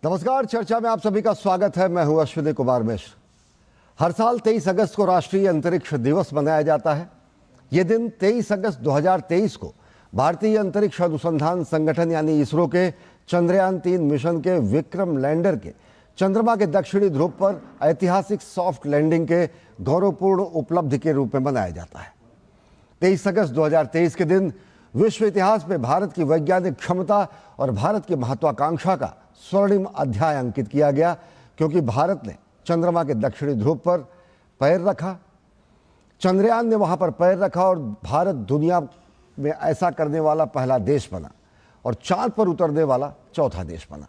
नमस्कार, चर्चा में आप सभी का स्वागत है। मैं हूं अश्विनी कुमार मिश्र। हर साल 23 अगस्त को राष्ट्रीय अंतरिक्ष दिवस मनाया जाता है। ये दिन 23 अगस्त 2023 को भारतीय अंतरिक्ष अनुसंधान संगठन यानी इसरो के चंद्रयान-3 मिशन के विक्रम लैंडर के चंद्रमा के दक्षिणी ध्रुव पर ऐतिहासिक सॉफ्ट लैंडिंग के गौरवपूर्ण उपलब्धि के रूप में मनाया जाता है। 23 अगस्त 2023 के दिन विश्व इतिहास में भारत की वैज्ञानिक क्षमता और भारत की महत्वाकांक्षा का स्वर्णिम अध्याय अंकित किया गया, क्योंकि भारत ने चंद्रमा के दक्षिणी ध्रुव पर पैर रखा। चंद्रयान ने वहां पर पैर रखा और भारत दुनिया में ऐसा करने वाला पहला देश बना और चांद पर उतरने वाला चौथा देश बना।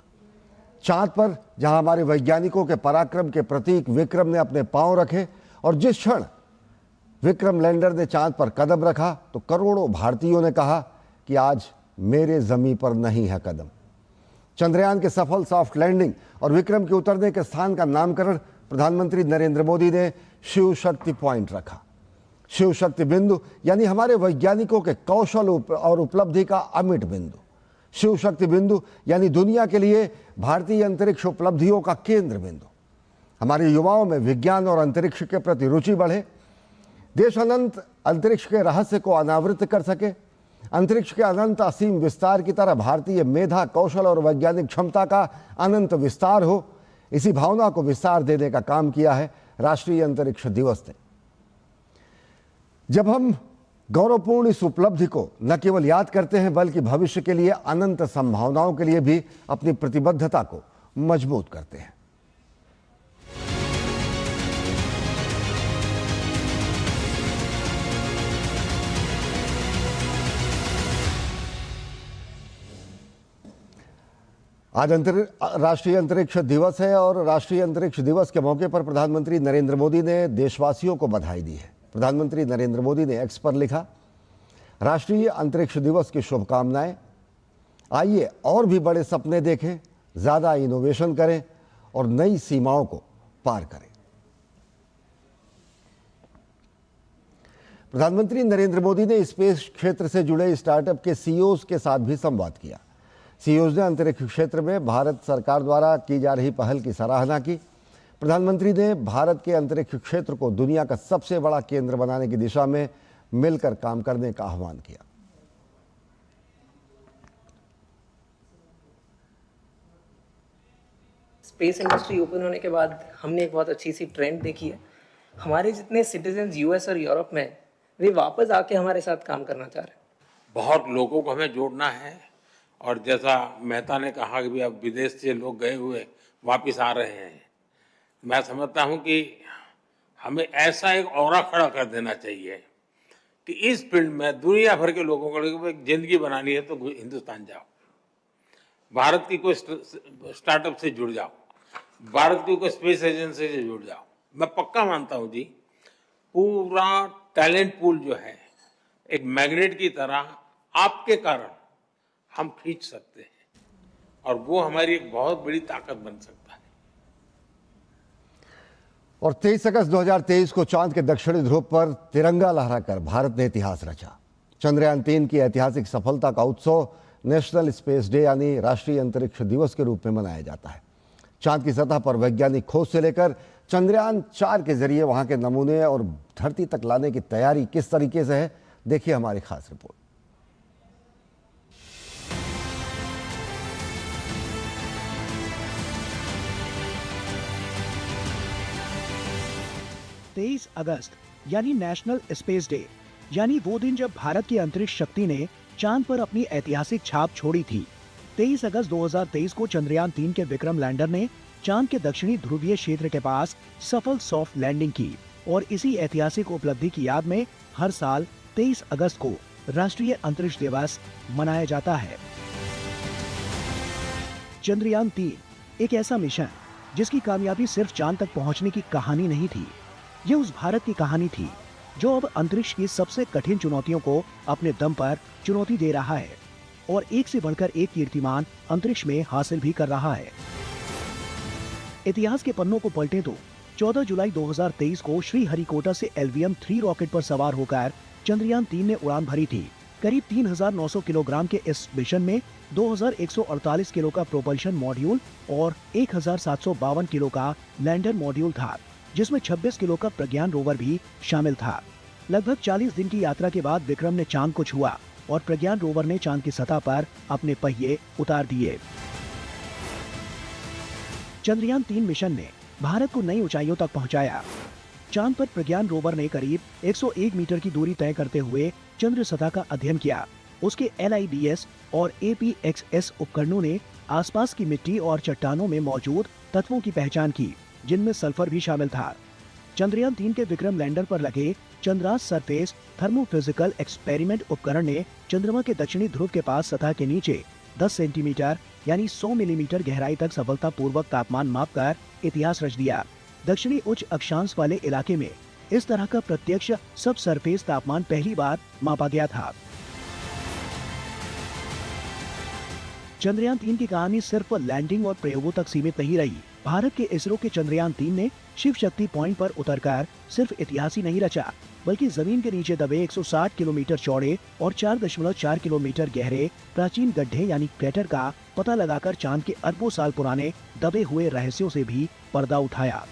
चांद पर जहां हमारे वैज्ञानिकों के पराक्रम के प्रतीक विक्रम ने अपने पांव रखे और जिस क्षण विक्रम लैंडर ने चांद पर कदम रखा तो करोड़ों भारतीयों ने कहा कि आज मेरे जमीन पर नहीं है कदम। चंद्रयान के सफल सॉफ्ट लैंडिंग और विक्रम के उतरने के स्थान का नामकरण प्रधानमंत्री नरेंद्र मोदी ने शिव शक्ति पॉइंट रखा। शिव शक्ति बिंदु यानी हमारे वैज्ञानिकों के कौशल और उपलब्धि का अमिट बिंदु। शिव शक्ति बिंदु यानी दुनिया के लिए भारतीय अंतरिक्ष उपलब्धियों का केंद्र बिंदु। हमारे युवाओं में विज्ञान और अंतरिक्ष के प्रति रुचि बढ़े, देश अनंत अंतरिक्ष के रहस्य को अनावृत कर सके, अंतरिक्ष के अनंत असीम विस्तार की तरह भारतीय मेधा, कौशल और वैज्ञानिक क्षमता का अनंत विस्तार हो, इसी भावना को विस्तार देने का काम किया है राष्ट्रीय अंतरिक्ष दिवस ने। जब हम गौरवपूर्ण इस उपलब्धि को न केवल याद करते हैं बल्कि भविष्य के लिए अनंत संभावनाओं के लिए भी अपनी प्रतिबद्धता को मजबूत करते हैं। आज राष्ट्रीय अंतरिक्ष दिवस है और राष्ट्रीय अंतरिक्ष दिवस के मौके पर प्रधानमंत्री नरेंद्र मोदी ने देशवासियों को बधाई दी है। प्रधानमंत्री नरेंद्र मोदी ने एक्स पर लिखा, राष्ट्रीय अंतरिक्ष दिवस की शुभकामनाएं। आइए और भी बड़े सपने देखें, ज़्यादा इनोवेशन करें और नई सीमाओं को पार करें। प्रधानमंत्री नरेंद्र मोदी ने स्पेस क्षेत्र से जुड़े स्टार्टअप के सीईओज के साथ भी संवाद किया। सीईओज ने अंतरिक्ष क्षेत्र में भारत सरकार द्वारा की जा रही पहल की सराहना की। प्रधानमंत्री ने भारत के अंतरिक्ष क्षेत्र को दुनिया का सबसे बड़ा केंद्र बनाने की दिशा में मिलकर काम करने का आह्वान किया। स्पेस इंडस्ट्री ओपन होने के बाद हमने एक बहुत अच्छी सी ट्रेंड देखी है। हमारे जितने सिटीजन यूएस और यूरोप में, वे वापस आके हमारे साथ काम करना चाह रहे हैं। बहुत लोगों को हमें जोड़ना है और जैसा मेहता ने कहा कि भी अब विदेश से लोग गए हुए वापस आ रहे हैं, मैं समझता हूं कि हमें ऐसा एक ऑरा खड़ा कर देना चाहिए कि इस फील्ड में दुनिया भर के लोगों को एक जिंदगी बनानी है तो हिंदुस्तान जाओ, भारत की कोई स्टार्टअप से जुड़ जाओ, भारत की कोई स्पेस एजेंसी से जुड़ जाओ। मैं पक्का मानता हूं जी, पूरा टैलेंट पूल जो है एक मैग्नेट की तरह आपके कारण हम खींच सकते हैं और वो हमारी एक बहुत बड़ी ताकत बन सकता है। और 23 अगस्त 2023 को चांद के दक्षिणी ध्रुव पर तिरंगा लहराकर भारत ने इतिहास रचा। चंद्रयान-3 की ऐतिहासिक सफलता का उत्सव नेशनल स्पेस डे यानी राष्ट्रीय अंतरिक्ष दिवस के रूप में मनाया जाता है। चांद की सतह पर वैज्ञानिक खोज से लेकर चंद्रयान-4 के जरिए वहां के नमूने और धरती तक लाने की तैयारी किस तरीके से है, देखिए हमारी खास रिपोर्ट। तेईस अगस्त यानी नेशनल स्पेस डे, यानी वो दिन जब भारत की अंतरिक्ष शक्ति ने चांद पर अपनी ऐतिहासिक छाप छोड़ी थी। 23 अगस्त 2023 को चंद्रयान-3 के विक्रम लैंडर ने चांद के दक्षिणी ध्रुवीय क्षेत्र के पास सफल सॉफ्ट लैंडिंग की और इसी ऐतिहासिक उपलब्धि की याद में हर साल 23 अगस्त को राष्ट्रीय अंतरिक्ष दिवस मनाया जाता है। चंद्रयान-3 एक ऐसा मिशन जिसकी कामयाबी सिर्फ चांद तक पहुंचने की कहानी नहीं थी, ये उस भारत की कहानी थी जो अब अंतरिक्ष की सबसे कठिन चुनौतियों को अपने दम पर चुनौती दे रहा है और एक से बढ़कर एक कीर्तिमान अंतरिक्ष में हासिल भी कर रहा है। इतिहास के पन्नों को पलटें तो 14 जुलाई 2023 को श्रीहरिकोटा से LVM-3 रॉकेट पर सवार होकर चंद्रयान-3 ने उड़ान भरी थी करीब 3,900 किलोग्राम के इस मिशन में 2,148 किलो का प्रोपल्शन मॉड्यूल और 1,752 किलो का लैंडर मॉड्यूल था, जिसमें 26 किलो का प्रज्ञान रोवर भी शामिल था। लगभग 40 दिन की यात्रा के बाद विक्रम ने चांद को छुआ और प्रज्ञान रोवर ने चांद की सतह पर अपने पहिए उतार दिए। चंद्रयान 3 मिशन ने भारत को नई ऊंचाइयों तक पहुंचाया। चांद पर प्रज्ञान रोवर ने करीब 101 मीटर की दूरी तय करते हुए चंद्र सतह का अध्ययन किया। उसके LIDS और APXS उपकरणों ने आसपास की मिट्टी और चट्टानों में मौजूद तत्वों की पहचान की, जिनमें सल्फर भी शामिल था। चंद्रयान 3 के विक्रम लैंडर पर लगे चंद्रास सरफेस थर्मोफिजिकल एक्सपेरिमेंट उपकरण ने चंद्रमा के दक्षिणी ध्रुव के पास सतह के नीचे 10 सेंटीमीटर यानी 100 मिलीमीटर गहराई तक सफलतापूर्वक तापमान मापकर इतिहास रच दिया। दक्षिणी उच्च अक्षांश वाले इलाके में इस तरह का प्रत्यक्ष सब सरफेस तापमान पहली बार मापा गया था। चंद्रयान 3 की कहानी सिर्फ लैंडिंग और प्रयोगों तक सीमित नहीं रही। भारत के इसरो के चंद्रयान 3 ने शिव शक्ति पॉइंट पर उतरकर सिर्फ इतिहास ही नहीं रचा, बल्कि जमीन के नीचे दबे 160 किलोमीटर चौड़े और 4.4 किलोमीटर गहरे प्राचीन गड्ढे यानी क्रेटर का पता लगाकर चांद के अरबों साल पुराने दबे हुए रहस्यों से भी पर्दा उठाया।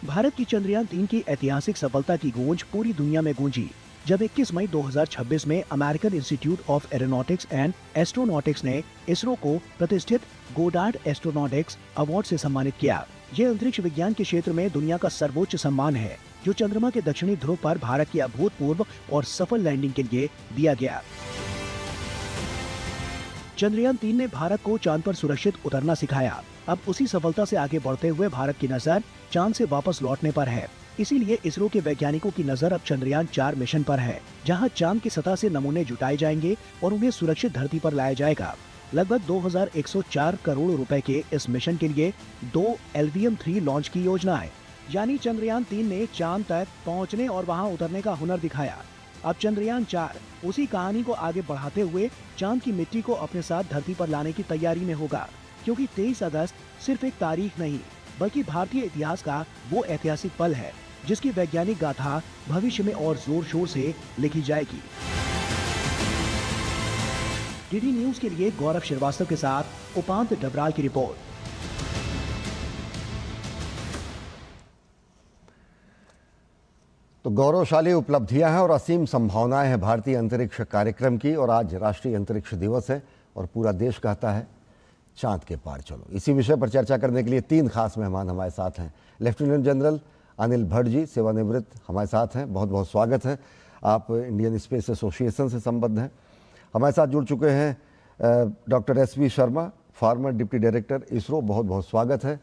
भारत की चंद्रयान 3 की ऐतिहासिक सफलता की गूंज पूरी दुनिया में गूंजी, जब 21 मई 2026 में American institute of aeronautics and astronautics ने इसरो को प्रतिष्ठित गोडार्ड एस्ट्रोनॉटिक्स अवार्ड से सम्मानित किया। यह अंतरिक्ष विज्ञान के क्षेत्र में दुनिया का सर्वोच्च सम्मान है, जो चंद्रमा के दक्षिणी ध्रुव पर भारत की अभूतपूर्व और सफल लैंडिंग के लिए दिया गया। चंद्रयान 3 ने भारत को चांद पर सुरक्षित उतरना सिखाया। अब उसी सफलता से आगे बढ़ते हुए भारत की नजर चांद से वापस लौटने पर है। इसीलिए इसरो के वैज्ञानिकों की नजर अब चंद्रयान 4 मिशन पर है, जहां चांद की सतह से नमूने जुटाए जाएंगे और उन्हें सुरक्षित धरती पर लाया जाएगा। लगभग 2,104 करोड़ रुपए के इस मिशन के लिए 2 LVM-3 लॉन्च की योजना है। यानी चंद्रयान 3 ने चांद तक पहुंचने और वहां उतरने का हुनर दिखाया। अब चंद्रयान 4 उसी कहानी को आगे बढ़ाते हुए चांद की मिट्टी को अपने साथ धरती पर लाने की तैयारी में होगा, क्योंकि 23 अगस्त सिर्फ एक तारीख नहीं, बल्कि भारतीय इतिहास का वो ऐतिहासिक पल है जिसकी वैज्ञानिक गाथा भविष्य में और जोर शोर से लिखी जाएगी। डीडी न्यूज के लिए गौरव श्रीवास्तव के साथ उपांत डबराल की रिपोर्ट। तो गौरवशाली उपलब्धियां हैं और असीम संभावनाएं हैं भारतीय अंतरिक्ष कार्यक्रम की। और आज राष्ट्रीय अंतरिक्ष दिवस है और पूरा देश कहता है चांद के पार चलो। इसी विषय पर चर्चा करने के लिए 3 खास मेहमान हमारे साथ हैं। लेफ्टिनेंट जनरल अनिल भट्ट जी, सेवानिवृत्त, हमारे साथ हैं। बहुत बहुत स्वागत है। आप इंडियन स्पेस एसोसिएशन से संबद्ध हैं। हमारे साथ जुड़ चुके हैं doctor SV Sharma, farmer deputy director ISRO, बहुत बहुत स्वागत है।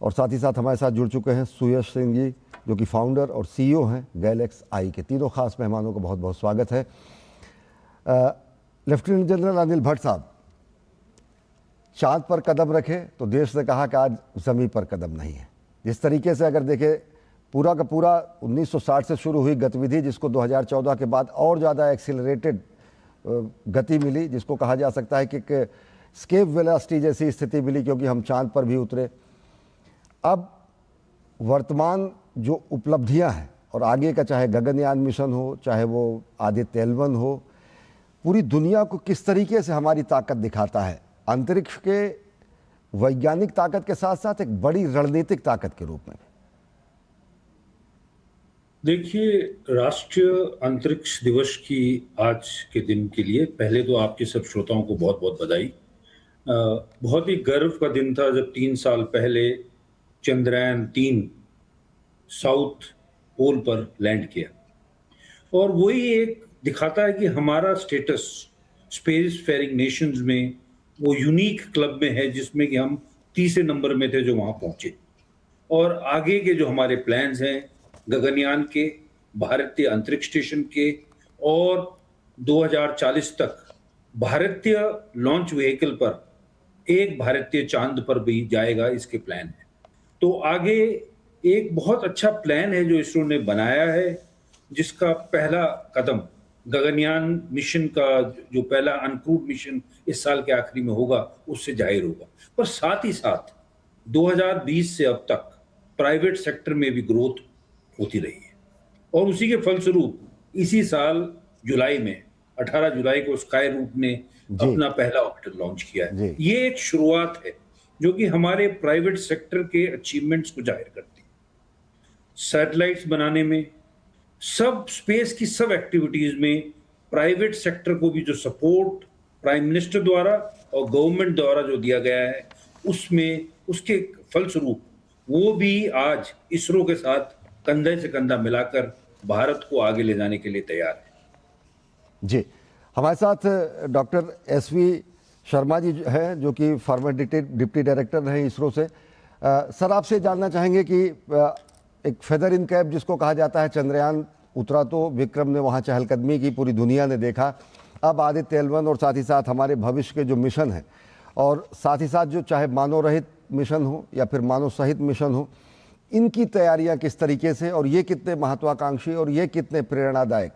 और साथ ही साथ हमारे साथ जुड़ चुके हैं सुयश सिंह जी, जो कि फाउंडर और CEO हैं गैलेक्स आई के। तीनों खास मेहमानों को बहुत बहुत स्वागत है। लेफ्टिनेंट जनरल अनिल भट्ट साहब, चांद पर कदम रखे तो देश ने कहा कि आज ज़मीन पर कदम नहीं है। जिस तरीके से अगर देखें, पूरा का पूरा 1960 से शुरू हुई गतिविधि, जिसको 2014 के बाद और ज़्यादा एक्सीलरेटेड गति मिली, जिसको कहा जा सकता है कि स्केप वेलोसिटी जैसी स्थिति मिली, क्योंकि हम चांद पर भी उतरे। अब वर्तमान जो उपलब्धियां हैं और आगे का, चाहे गगनयान मिशन हो, चाहे वो आदित्य L1 हो, पूरी दुनिया को किस तरीके से हमारी ताकत दिखाता है, अंतरिक्ष के वैज्ञानिक ताकत के साथ साथ एक बड़ी रणनीतिक ताकत के रूप में। देखिए, राष्ट्रीय अंतरिक्ष दिवस की आज के दिन के लिए पहले तो आपके सब श्रोताओं को बहुत बहुत बधाई। बहुत ही गर्व का दिन था जब 3 साल पहले चंद्रयान 3 साउथ पोल पर लैंड किया, और वही एक दिखाता है कि हमारा स्टेटस स्पेस फेरिंग नेशंस में वो यूनिक क्लब में है, जिसमें कि हम 30वें नंबर में थे जो वहाँ पहुँचे। और आगे के जो हमारे प्लान्स हैं गगनयान के, भारतीय अंतरिक्ष स्टेशन के, और 2040 तक भारतीय लॉन्च व्हीकल पर एक भारतीय चांद पर भी जाएगा, इसके प्लान है। तो आगे एक बहुत अच्छा प्लान है जो इसरो ने बनाया है, जिसका पहला कदम गगनयान मिशन का, जो पहला अनक्रूड मिशन इस साल के आखिरी में होगा, उससे जाहिर होगा। पर साथ ही साथ 2020 से अब तक प्राइवेट सेक्टर में भी ग्रोथ होती रही है, और उसी के फलस्वरूप इसी साल जुलाई में, 18 जुलाई को स्काई रूट ने जी। अपना पहला ऑर्बिटर लॉन्च किया है। जी। ये एक शुरुआत है जो कि हमारे प्राइवेट सेक्टर के अचीवमेंट्स को जाहिर करती है। सैटेलाइट्स बनाने में, सब स्पेस की सब एक्टिविटीज में प्राइवेट सेक्टर को भी जो सपोर्ट प्राइम मिनिस्टर द्वारा और गवर्नमेंट द्वारा जो दिया गया है, उसमें उसके फलस्वरूप वो भी आज इसरो के साथ कंधे से कंधा मिलाकर भारत को आगे ले जाने के लिए तैयार है। जी, हमारे साथ डॉक्टर एसवी शर्मा जी हैं, जो कि फॉर्मर डिप्टी डायरेक्टर हैं इसरो से। सर, आपसे जानना चाहेंगे कि एक फेदर इन कैप जिसको कहा जाता है, चंद्रयान उतरा तो विक्रम ने वहाँ चहलकदमी की, पूरी दुनिया ने देखा। अब आदित्य L1 और साथ ही साथ हमारे भविष्य के जो मिशन हैं, और साथ ही साथ जो चाहे मानव रहित मिशन हो या फिर मानव सहित मिशन हो, इनकी तैयारियां किस तरीके से, और ये कितने महत्वाकांक्षी और ये कितने प्रेरणादायक?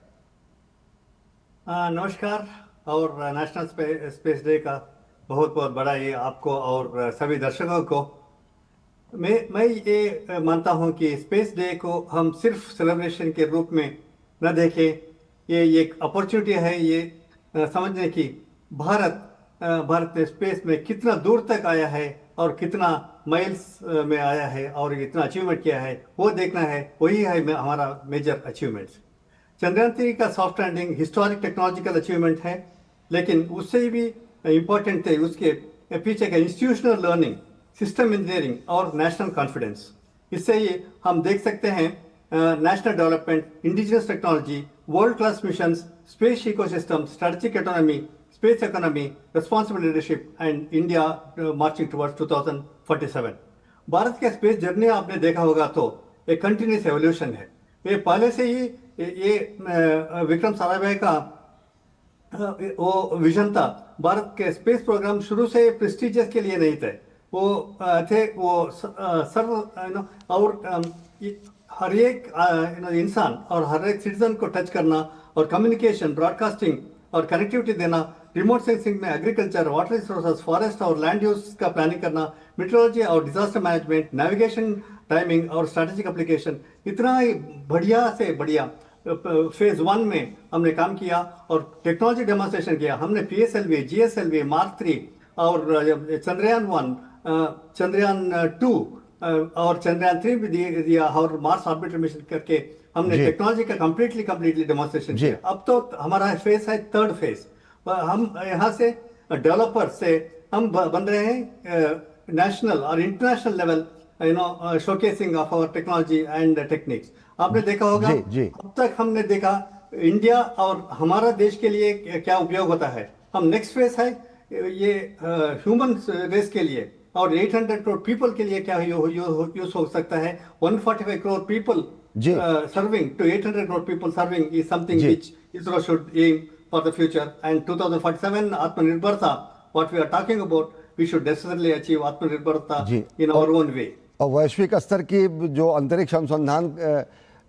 नमस्कार, और नेशनल स्पेस डे का बहुत बहुत बधाई आपको और सभी दर्शकों को। मैं ये मानता हूं कि स्पेस डे को हम सिर्फ सेलिब्रेशन के रूप में न देखें, ये एक अपॉर्चुनिटी है ये समझने की भारत ने स्पेस में कितना दूर तक आया है और कितना माइल्स में आया है और इतना अचीवमेंट किया है, वो देखना है। वही है हमारा मेजर अचीवमेंट्स। चंद्रयान 3 का soft landing historic technological achievement है, लेकिन उससे भी इम्पोर्टेंट थे उसके पीछे का इंस्टीट्यूशनल लर्निंग, सिस्टम इंजीनियरिंग और नेशनल कॉन्फिडेंस। इससे ही हम देख सकते हैं national development, indigenous technology, world class missions, space ecosystem, strategic economy, space economy, responsible leadership and India marching towards 2047। Bharat के स्पेस जर्नी आपने देखा होगा तो एक कंटिन्यूस एवोल्यूशन है। ये पहले से ही ये विक्रम साराभाई का वो विजन था। भारत के स्पेस प्रोग्राम शुरू से प्रेस्टिजियस के लिए नहीं थे, वो थे वो सर्व और हर एक इंसान और हर एक सिटीजन को टच करना और कम्युनिकेशन, ब्रॉडकास्टिंग और कनेक्टिविटी देना, रिमोट सेंसिंग में एग्रीकल्चर, वाटर रिसोर्सेज, फॉरेस्ट और लैंड यूज का प्लानिंग करना, मेट्रोलॉजी और डिजास्टर मैनेजमेंट, नेविगेशन, टाइमिंग और स्ट्रैटेजिक एप्लीकेशन, इतना ही बढ़िया से बढ़िया फेज 1 में हमने काम किया और टेक्नोलॉजी डेमोन्स्ट्रेशन किया। हमने PSLV, GSLV, Mark 3 और चंद्रयान 1, चंद्रयान 2 और चंद्रयान 3 भी दिया और मार्स ऑर्बिटर मिशन करके हमने टेक्नोलॉजी का कंप्लीटली डेमोन्स्ट्रेशन किया। अब तो हमारा फेज है थर्ड फेज। हम यहाँ से डेवलपर से हम बन रहे हैं नेशनल और international level showcasing of our technology and techniques. आपने देखा होगा अब तक हमने देखा इंडिया और हमारा देश के लिए क्या उपयोग होता है। हम नेक्स्ट फेज है ये ह्यूमन रेस के लिए और 800 करोड़ पीपल के लिए क्या यूज हो सकता है। 145 crore people serving to 800 crore people serving is something which ISRO should aim for the future, and 2047 आत्मनिर्भरता what we are talking about, we should necessarily achieve आत्मनिर्भरता in our own way। और वैश्विक स्तर की जो अंतरिक्ष अनुसंधान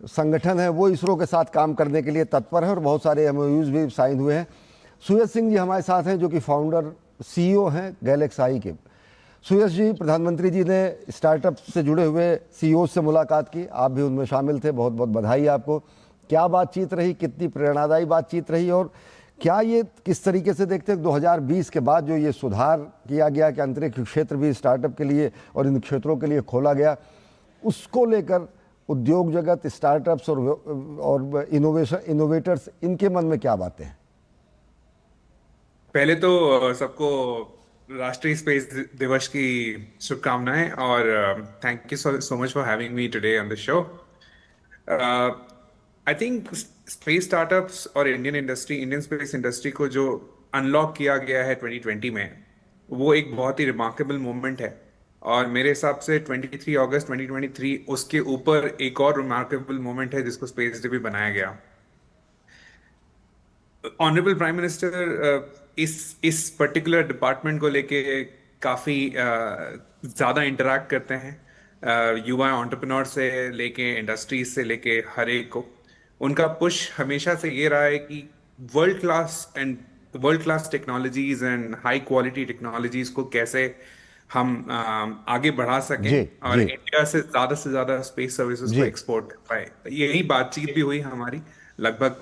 संगठन है वो इसरो के साथ काम करने के लिए तत्पर है और बहुत सारे MOUs भी साइन हुए हैं। सुयश सिंह जी हमारे साथ हैं, जो कि फाउंडर CEO हैं गैलेक्साई के। सुयश जी, प्रधानमंत्री जी ने स्टार्टअप से जुड़े हुए CEO से मुलाकात की, आप भी उनमें शामिल थे, बहुत बहुत बधाई आपको। क्या बातचीत रही, कितनी प्रेरणादायी बातचीत रही, और क्या ये किस तरीके से देखते हैं 2020 के बाद जो ये सुधार किया गया कि अंतरिक्ष क्षेत्र भी स्टार्टअप के लिए और इन क्षेत्रों के लिए खोला गया, उसको लेकर उद्योग जगत, स्टार्टअप्स और इनोवेटर्स, इनके मन में क्या बातें हैं? पहले तो सबको राष्ट्रीय स्पेस दिवस की शुभकामनाएं और thank you so much for having me today on the show. I think space startups और इंडियन स्पेस इंडस्ट्री को जो अनलॉक किया गया है 2020 में, वो एक बहुत ही रिमार्केबल मोमेंट है और मेरे हिसाब से 23 अगस्त 2023 उसके ऊपर एक और रिमार्केबल मोमेंट है जिसको स्पेस डे भी बनाया गया। ऑनरेबल प्राइम मिनिस्टर इस पर्टिकुलर डिपार्टमेंट को लेके काफ़ी ज़्यादा इंटरैक्ट करते हैं युवा एंटरप्रेन्योर से लेके इंडस्ट्रीज से लेके हर एक को। उनका पुश हमेशा से ये रहा है कि world class technologies and high quality technologies को कैसे हम आगे बढ़ा सकें और इंडिया से ज़्यादा स्पेस सर्विसेज को एक्सपोर्ट कर पाए। यही बातचीत भी हुई हमारी लगभग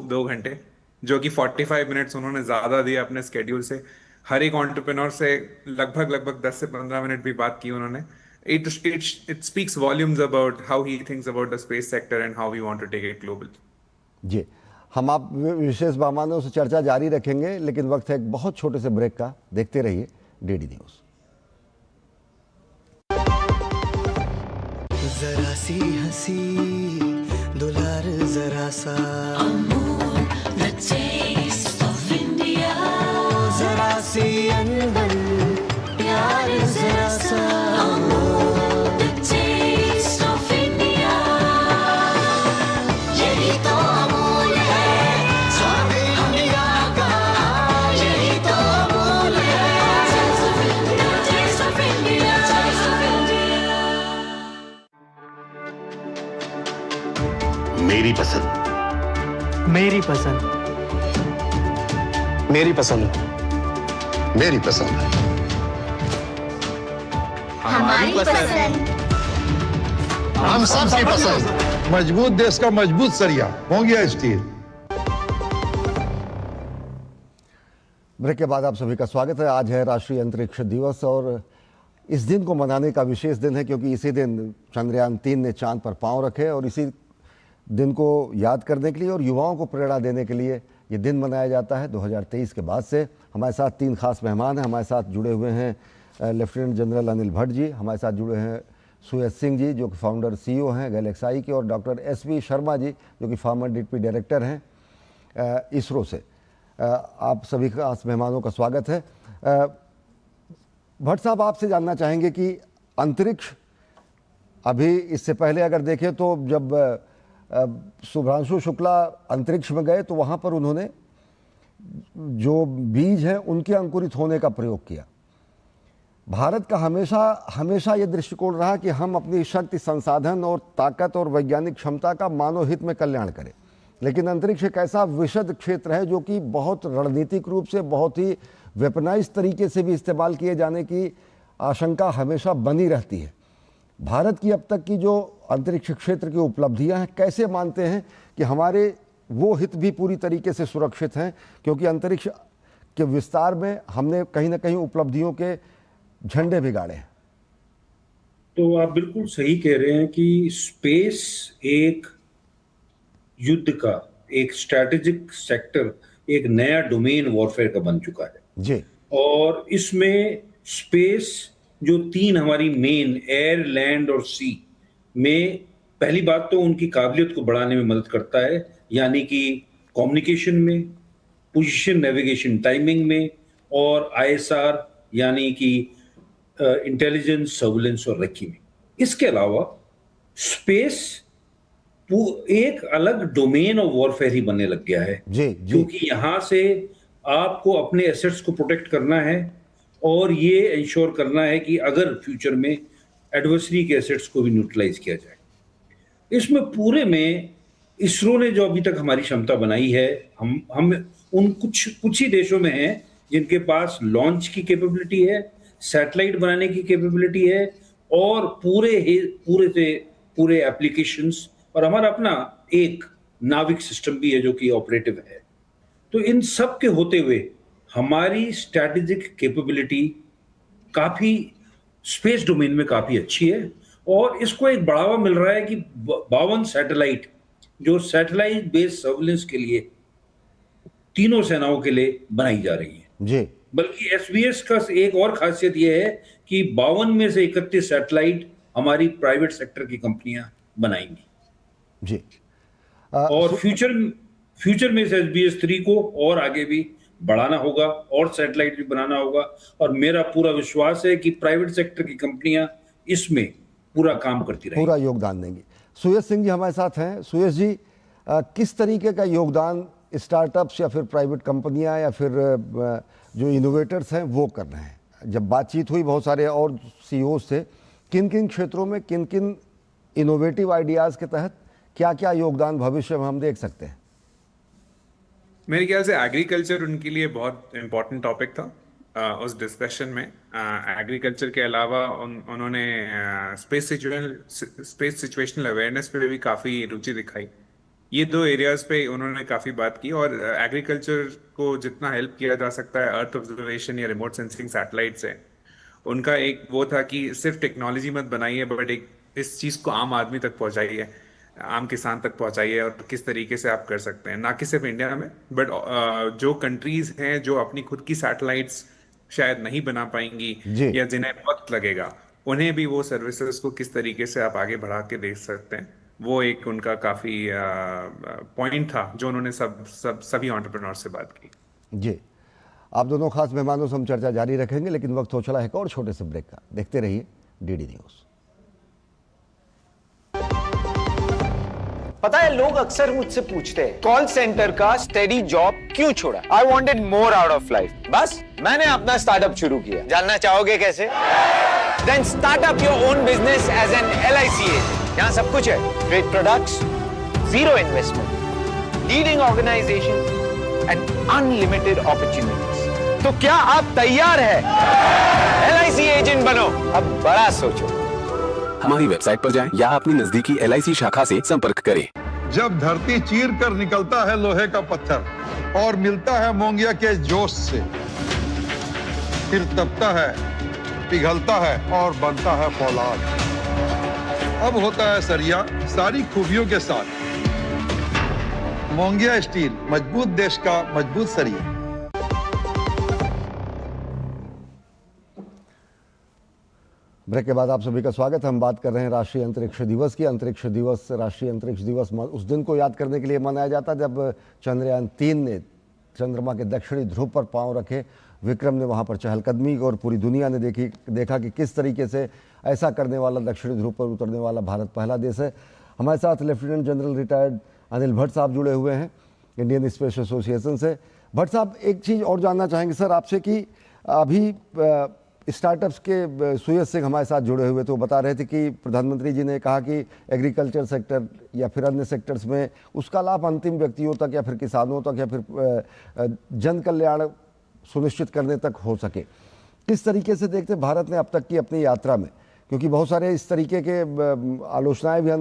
दो घंटे जो कि 45 मिनट्स उन्होंने ज्यादा दिया अपने स्केड्यूल से। हर एक एंटरप्रेन्योर से लगभग 10 से 15 मिनट भी बात की उन्होंने। It speaks volumes about how he thinks about the space sector and how we want to take it global. जी, हम आप विशेष मेहमानों से चर्चा जारी रखेंगे, लेकिन वक्त है एक बहुत छोटे से ब्रेक का। देखते रहिए डीडी न्यूज़। जरा सी हंसी दुलार जरा सा the taste of India, जरा सी अनबन प्यार जरा सा the taste of India, यही तो अमूल है स्वाद इंडिया का, यही तो अमूल है the taste of India, taste of India। मेरी पसंद, मेरी पसंद, मेरी पसंद, मेरी पसंद, हमारी पसंद, हम सबकी पसंद। मजबूत देश का मजबूत सरिया होंगे स्टील। ब्रेक के बाद आप सभी का स्वागत है। आज है राष्ट्रीय अंतरिक्ष दिवस और इस दिन को मनाने का विशेष दिन है, क्योंकि इसी दिन चंद्रयान 3 ने चांद पर पांव रखे और इसी दिन को याद करने के लिए और युवाओं को प्रेरणा देने के लिए ये दिन मनाया जाता है 2023 के बाद से। हमारे साथ 3 खास मेहमान हैं। हमारे साथ जुड़े हुए हैं लेफ्टिनेंट जनरल अनिल भट्ट जी, हमारे साथ जुड़े हैं सुयश सिंह जी जो कि फाउंडर CEO हैं गैलेक्साई के, और डॉक्टर SV शर्मा जी जो कि फॉर्मर डिप्टी डायरेक्टर हैं इसरो से। आप सभी खास मेहमानों का स्वागत है। भट्ट साहब, आपसे जानना चाहेंगे कि अंतरिक्ष, अभी इससे पहले अगर देखें तो जब शुभ्रांशु शुक्ला अंतरिक्ष में गए तो वहाँ पर उन्होंने जो बीज हैं उनके अंकुरित होने का प्रयोग किया। भारत का हमेशा ये दृष्टिकोण रहा कि हम अपनी शक्ति, संसाधन और ताकत और वैज्ञानिक क्षमता का मानव हित में कल्याण करें, लेकिन अंतरिक्ष एक ऐसा विशद क्षेत्र है जो कि बहुत रणनीतिक रूप से, बहुत ही वेपनाइज तरीके से भी इस्तेमाल किए जाने की आशंका हमेशा बनी रहती है। भारत की अब तक की जो अंतरिक्ष क्षेत्र की उपलब्धियां हैं, कैसे मानते हैं कि हमारे वो हित भी पूरी तरीके से सुरक्षित हैं, क्योंकि अंतरिक्ष के विस्तार में हमने कहीं ना कहीं उपलब्धियों के झंडे भी गाड़े हैं। तो आप बिल्कुल सही कह रहे हैं कि स्पेस एक युद्ध का, एक स्ट्रैटेजिक सेक्टर, एक नया डोमेन वॉरफेयर का बन चुका है जी। और इसमें स्पेस जो 3 हमारी मेन, एयर, लैंड और सी में, पहली बात तो उनकी काबिलियत को बढ़ाने में मदद करता है, यानी कि कम्युनिकेशन में, पोजीशन नेविगेशन टाइमिंग में, और ISR यानी कि इंटेलिजेंस, सर्विलेंस और रेकी में। इसके अलावा स्पेस एक अलग डोमेन ऑफ वॉरफेयर ही बनने लग गया है जी। क्योंकि यहाँ से आपको अपने एसेट्स को प्रोटेक्ट करना है और ये इंश्योर करना है कि अगर फ्यूचर में एडवर्सरी के एसेट्स को भी न्यूट्रलाइज किया जाए। इसमें पूरे में इसरो ने जो अभी तक हमारी क्षमता बनाई है, हम उन कुछ ही देशों में हैं जिनके पास लॉन्च की कैपेबिलिटी है, सैटेलाइट बनाने की कैपेबिलिटी है और पूरे एप्लीकेशंस, और हमारा अपना एक नाविक सिस्टम भी है जो कि ऑपरेटिव है। तो इन सब के होते हुए हमारी स्ट्रैटेजिक कैपेबिलिटी काफी स्पेस डोमेन में काफी अच्छी है और इसको एक बढ़ावा मिल रहा है कि 52 सैटेलाइट जो सैटेलाइट बेस्ड सर्विलेंस के लिए तीनों सेनाओं के लिए बनाई जा रही है जी। बल्कि SBS का एक और खासियत यह है कि 52 में से 31 सैटेलाइट हमारी प्राइवेट सेक्टर की कंपनियां बनाएंगी जी। और फ्यूचर में इस SBS-3 को और आगे भी बढ़ाना होगा और सैटेलाइट भी बनाना होगा और मेरा पूरा विश्वास है कि प्राइवेट सेक्टर की कंपनियां इसमें पूरा काम करती रहेंगी, पूरा योगदान देंगी। सुयश सिंह जी हमारे साथ हैं। सुयश जी, किस तरीके का योगदान स्टार्टअप्स या फिर प्राइवेट कंपनियां या फिर जो इनोवेटर्स हैं वो कर रहे हैं? जब बातचीत हुई बहुत सारे और CEOs से, किन किन क्षेत्रों में किन किन इनोवेटिव आइडियाज़ के तहत क्या क्या योगदान भविष्य में हम देख सकते हैं? मेरे ख्याल से एग्रीकल्चर उनके लिए बहुत इम्पोर्टेंट टॉपिक था उस डिस्कशन में। एग्रीकल्चर के अलावा उन्होंने स्पेस सिचुएशनल अवेयरनेस पे भी काफ़ी रुचि दिखाई ये दो एरियाज पे उन्होंने काफी बात की, और एग्रीकल्चर को जितना हेल्प किया जा सकता है अर्थ ऑब्जर्वेशन या रिमोट सेंसिंग सैटेलाइट से, उनका एक वो था कि सिर्फ टेक्नोलॉजी मत बनाइए बट एक इस चीज को आम आदमी तक पहुंचाइए, आम किसान तक पहुंचाइए, और किस तरीके से आप कर सकते हैं, ना कि सिर्फ इंडिया में बट जो कंट्रीज हैं जो अपनी खुद की सैटेलाइट्स शायद नहीं बना पाएंगी जी। या जिन्हें वक्त लगेगा, उन्हें भी वो सर्विसेज को किस तरीके से आप आगे बढ़ा के दे सकते हैं, वो एक उनका काफी पॉइंट था जो उन्होंने सभी एंटरप्रेन्योर से बात की। जी, आप दोनों खास मेहमानों से हम चर्चा जारी रखेंगे, लेकिन वक्त हो चला है एक और छोटे से ब्रेक का। देखते रहिए डीडी न्यूज़। पता है, लोग अक्सर मुझसे पूछते हैं कॉल सेंटर का स्टेडी जॉब क्यों छोड़ा। I wanted more out of life, बस मैंने अपना स्टार्टअप शुरू किया। जानना चाहोगे कैसे? Then start up your own business as an LIC agent. यहाँ सब कुछ है, great products, zero investment, leading organisation and unlimited opportunities. तो क्या आप तैयार है? LIC एजेंट बनो, अब बड़ा सोचो। हमारी वेबसाइट पर जाएं या अपनी नजदीकी LIC शाखा से संपर्क करें। जब धरती चीर कर निकलता है लोहे का पत्थर और मिलता है मोंगिया के जोश से, फिर तपता है, पिघलता है और बनता है फौलाद। अब होता है सरिया सारी खूबियों के साथ। मोंगिया स्टील, मजबूत देश का मजबूत सरिया। ब्रेक के बाद आप सभी का स्वागत है। हम बात कर रहे हैं राष्ट्रीय अंतरिक्ष दिवस की। अंतरिक्ष दिवस, राष्ट्रीय अंतरिक्ष दिवस उस दिन को याद करने के लिए मनाया जाता है जब चंद्रयान 3 ने चंद्रमा के दक्षिणी ध्रुव पर पांव रखे। विक्रम ने वहां पर चहलकदमी और पूरी दुनिया ने देखा कि किस तरीके से ऐसा करने वाला, दक्षिणी ध्रुव पर उतरने वाला भारत पहला देश है। हमारे साथ lieutenant general retired Anil Bhatt साहब जुड़े हुए हैं इंडियन स्पेस एसोसिएशन से। भट्ट साहब, एक चीज़ और जानना चाहेंगे सर आपसे कि अभी स्टार्टअप्स के सुयज सिंह हमारे साथ जुड़े हुए थे, वो बता रहे थे कि प्रधानमंत्री जी ने कहा कि एग्रीकल्चर सेक्टर या फिर अन्य सेक्टर्स में उसका लाभ अंतिम व्यक्तियों तक या फिर किसानों तक या फिर जन कल्याण सुनिश्चित करने तक हो सके। किस तरीके से देखते भारत ने अब तक की अपनी यात्रा में, क्योंकि बहुत सारे इस तरीके के आलोचनाएं भी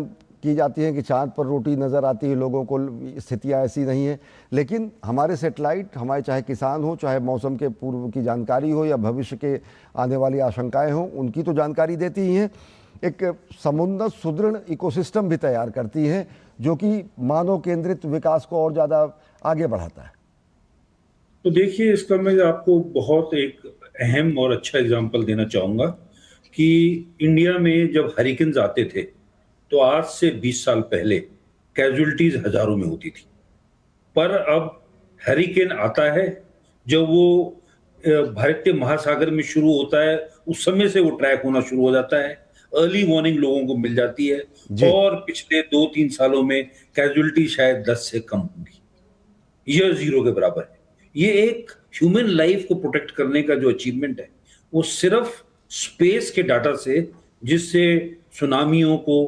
की जाती हैं कि चांद पर रोटी नज़र आती है लोगों को, स्थितियाँ ऐसी नहीं है, लेकिन हमारे सैटेलाइट, हमारे चाहे किसान हो, चाहे मौसम के पूर्व की जानकारी हो या भविष्य के आने वाली आशंकाएं हों, उनकी तो जानकारी देती ही हैं। एक समुन्नत सुदृढ़ इकोसिस्टम भी तैयार करती हैं जो कि मानव केंद्रित विकास को और ज़्यादा आगे बढ़ाता है। तो देखिए, इसका मैं आपको बहुत एक अहम और अच्छा एग्जाम्पल देना चाहूँगा कि इंडिया में जब हरिकेन्स आते थे तो आज से 20 साल पहले कैजुअलिटीज हजारों में होती थी, पर अब हरिकेन आता है जब वो भारतीय महासागर में शुरू होता है, उस समय से वो ट्रैक होना शुरू हो जाता है, अर्ली वार्निंग लोगों को मिल जाती है और पिछले 2-3 सालों में कैजुअलिटी शायद 10 से कम होगी, यह 0 के बराबर है। ये एक ह्यूमन लाइफ को प्रोटेक्ट करने का जो अचीवमेंट है वो सिर्फ स्पेस के डाटा से, जिससे सुनामियों को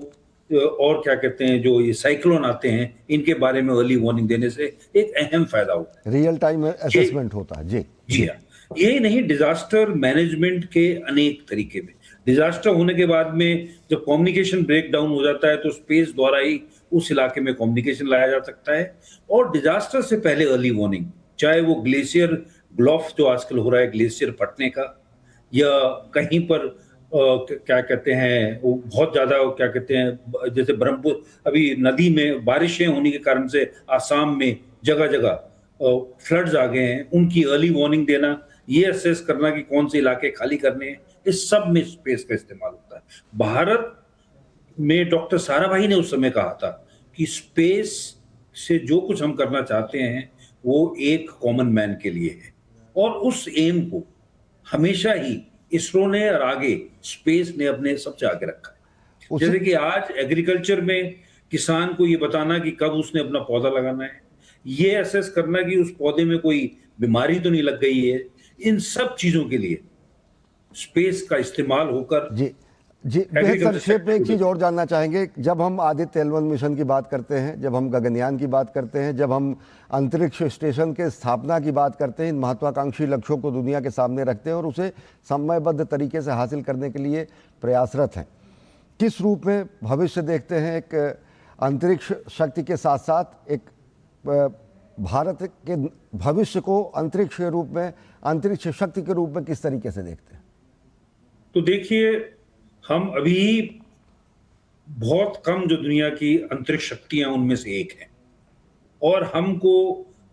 और क्या कहते हैं, जो ये साइक्लोन आते हैं, इनके बारे में अर्ली वार्निंग देने से एक अहम फायदा होता है, रियल टाइम असेसमेंट होता है। जी हाँ, यही नहीं, डिजास्टर मैनेजमेंट के अनेक तरीके में, डिजास्टर होने के बाद में जब कम्युनिकेशन ब्रेक डाउन हो जाता है तो स्पेस द्वारा ही उस इलाके में कम्युनिकेशन लाया जा सकता है। और डिजास्टर से पहले अर्ली वार्निंग, चाहे वो ग्लेशियर ग्लोफ जो आजकल हो रहा है, ग्लेशियर फटने का, या कहीं पर क्या कहते हैं वो बहुत ज्यादा क्या कहते हैं, जैसे ब्रह्मपुत्र अभी नदी में बारिशें होने के कारण से आसाम में जगह जगह फ्लड्स आ गए हैं, उनकी अर्ली वार्निंग देना, ये असेस करना कि कौन से इलाके खाली करने हैं, इस सब में स्पेस का इस्तेमाल होता है। भारत में डॉक्टर साराभाई ने उस समय कहा था कि स्पेस से जो कुछ हम करना चाहते हैं वो एक कॉमन मैन के लिए है, और उस एम को हमेशा ही इसरो ने और आगे स्पेस ने अपने सबसे आगे रखा है। जैसे कि आज एग्रीकल्चर में किसान को ये बताना कि कब उसने अपना पौधा लगाना है, ये असेस करना कि उस पौधे में कोई बीमारी तो नहीं लग गई है, इन सब चीजों के लिए स्पेस का इस्तेमाल होकर जी बेहद संक्षेप में एक चीज़ और जानना चाहेंगे। जब हम आदित्य L1 मिशन की बात करते हैं, जब हम गगनयान की बात करते हैं, जब हम अंतरिक्ष स्टेशन के स्थापना की बात करते हैं, इन महत्वाकांक्षी लक्ष्यों को दुनिया के सामने रखते हैं और उसे समयबद्ध तरीके से हासिल करने के लिए प्रयासरत हैं, किस रूप में भविष्य देखते हैं? एक अंतरिक्ष शक्ति के साथ साथ एक भारत के भविष्य को अंतरिक्ष के रूप में, अंतरिक्ष शक्ति के रूप में किस तरीके से देखते हैं? तो देखिए, हम अभी बहुत कम जो दुनिया की अंतरिक्ष शक्तियां उनमें से एक है, और हमको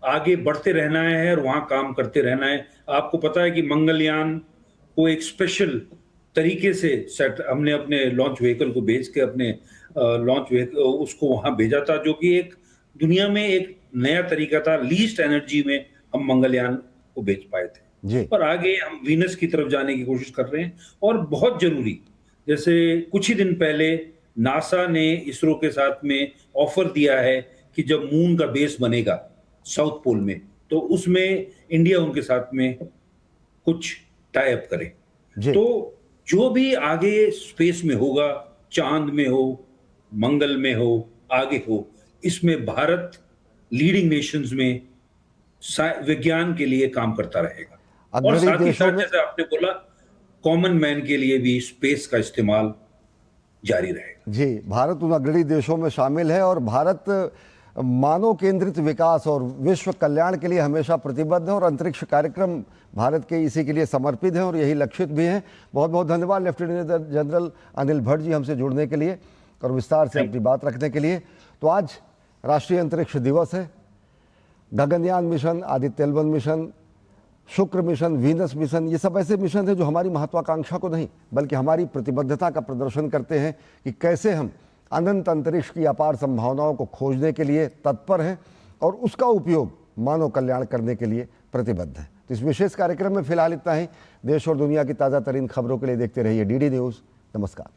आगे बढ़ते रहना है और वहां काम करते रहना है। आपको पता है कि मंगलयान को एक स्पेशल तरीके से हमने अपने लॉन्च व्हीकल को भेज के अपने लॉन्च व्हीकल उसको वहां भेजा था, जो कि एक दुनिया में एक नया तरीका था। लीस्ट एनर्जी में हम मंगलयान को भेज पाए थे जी। और आगे हम वीनस की तरफ जाने की कोशिश कर रहे हैं। और बहुत जरूरी, जैसे कुछ ही दिन पहले नासा ने इसरो के साथ में ऑफर दिया है कि जब मून का बेस बनेगा साउथ पोल में, तो उसमें इंडिया उनके साथ में कुछ टाई अप करे। तो जो भी आगे स्पेस में होगा, चांद में हो, मंगल में हो, आगे हो, इसमें भारत लीडिंग नेशंस में विज्ञान के लिए काम करता रहेगा। और साथ ही साथ, जैसे आपने बोला, कॉमन मैन के लिए भी स्पेस का इस्तेमाल जारी रहेगा। जी, भारत उन अग्रणी देशों में शामिल है और भारत मानव केंद्रित विकास और विश्व कल्याण के लिए हमेशा प्रतिबद्ध है और अंतरिक्ष कार्यक्रम भारत के इसी के लिए समर्पित है और यही लक्षित भी हैं। बहुत बहुत धन्यवाद लेफ्टिनेंट जनरल अनिल भट्ट जी हमसे जुड़ने के लिए और विस्तार से अपनी बात रखने के लिए। तो आज राष्ट्रीय अंतरिक्ष दिवस है। Gaganyaan mission, Aditya L1 mission, शुक्र मिशन, वीनस मिशन, ये सब ऐसे मिशन हैं जो हमारी महत्वाकांक्षा को नहीं बल्कि हमारी प्रतिबद्धता का प्रदर्शन करते हैं कि कैसे हम अनंत अंतरिक्ष की अपार संभावनाओं को खोजने के लिए तत्पर हैं और उसका उपयोग मानव कल्याण करने के लिए प्रतिबद्ध हैं। तो इस विशेष कार्यक्रम में फिलहाल इतना ही। देश और दुनिया की ताज़ा तरीन खबरों के लिए देखते रहिए DD न्यूज़। नमस्कार।